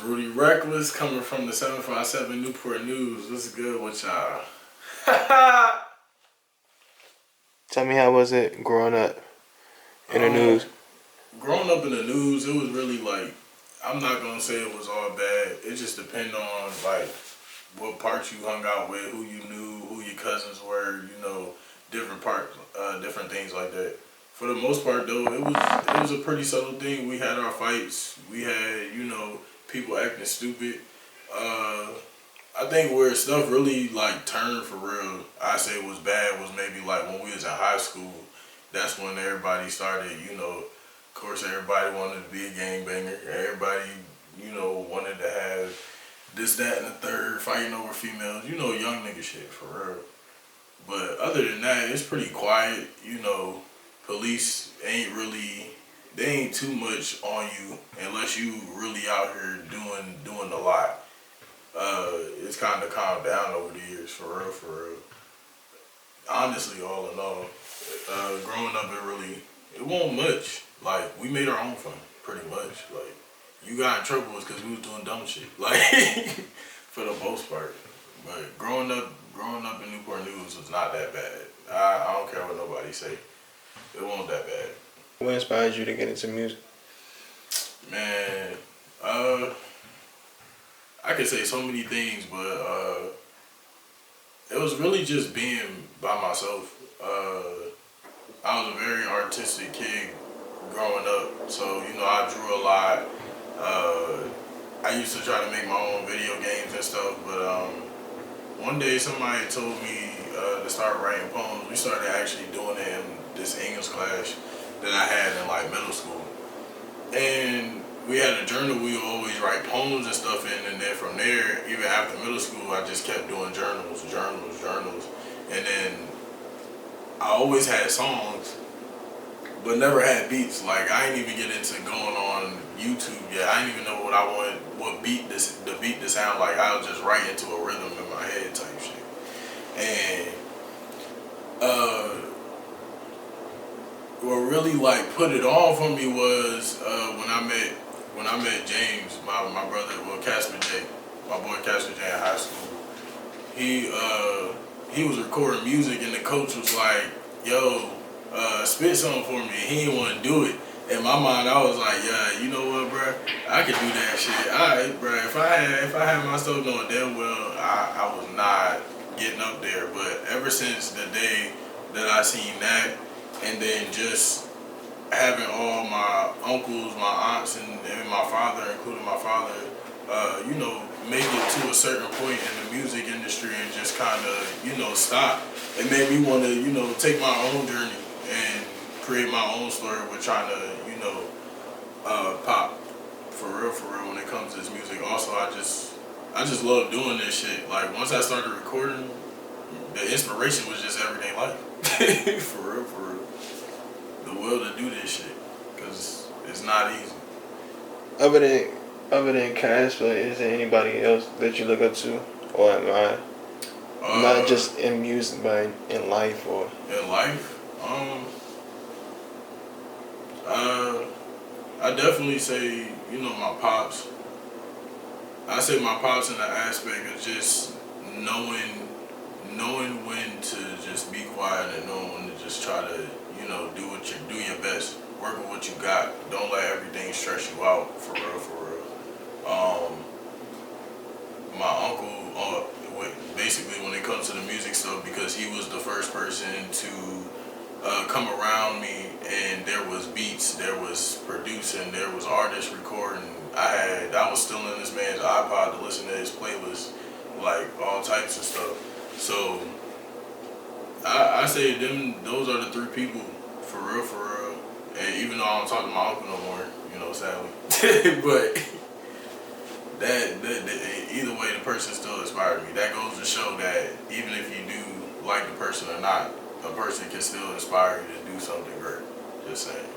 Rudy Reckless coming from the 757 Newport News. What's good with y'all? Tell me, how was it growing up in the news? Growing up in the news, it was really like, I'm not gonna say it was all bad. It just depended on like what parts you hung out with, who you knew, who your cousins were, different parts, different things like that. For the most part, though, it was a pretty subtle thing. We had our fights. We had, people acting stupid. I think where stuff really like turned for real, I say it was bad, was maybe like when we was in high school. That's when everybody started, of course everybody wanted to be a gangbanger. Everybody, wanted to have this, that, and the third, fighting over females. Young nigga shit for real. But other than that, it's pretty quiet. Police they ain't too much on you unless you really out here doing a lot. It's kind of calmed down over the years, for real. Honestly, all in all, growing up, it wasn't much. Like, we made our own fun, pretty much. Like, you got in trouble was because we was doing dumb shit. Like, for the most part. But growing up in Newport News was not that bad. I don't care what nobody say. It wasn't that bad. What inspired you to get into music? Man, I could say so many things, but it was really just being by myself. I was a very artistic kid growing up, so I drew a lot. I used to try to make my own video games and stuff, but one day somebody told me to start writing poems. We started actually doing it in this English class that I had in like middle school, and we had a journal we would always write poems and stuff in, and then from there, even after middle school, I just kept doing journals, and then I always had songs, but never had beats. Like, I didn't even get into going on YouTube yet. I didn't even know what I wanted, the beat to sound like. I would just write into a rhythm in my head type shit. And what really like put it on for me was when I met James, my brother, Casper J, my boy Casper J in high school. He was recording music, and the coach was like, "Yo, spit something for me." He didn't want to do it. In my mind, I was like, "Yeah, you know what, bro? I could do that shit. Alright, bro. If I had myself knowing damn well I was not getting up there." But ever since the day that I seen that, and then just having all my uncles, my aunts, and my father, including my father, make it to a certain point in the music industry and just kind of, stop. It made me want to, take my own journey and create my own story with trying to, pop for real when it comes to this music. Also, I just love doing this shit. Like, once I started recording, the inspiration was just everyday life. For real. The will to do this shit, because it's not easy. Other than Casper, is there anybody else that you look up to or admire? Not just in music, but in life or in life. I definitely say my pops. I say my pops in the aspect of just knowing when to just be quiet and knowing when to just try to do your best, work with what you got. Don't let everything stress you out. For real. My uncle, basically when it comes to the music stuff, because he was the first person to come around me, and there was beats, there was producing, there was artists recording. I was still in this man's iPod to listen to his playlist, like all types of stuff. So I say those are the three people for real. And even though I don't talk to my uncle no more, sadly, but that either way, the person still inspired me. That goes to show that even if you do like the person or not, a person can still inspire you to do something great. Just saying.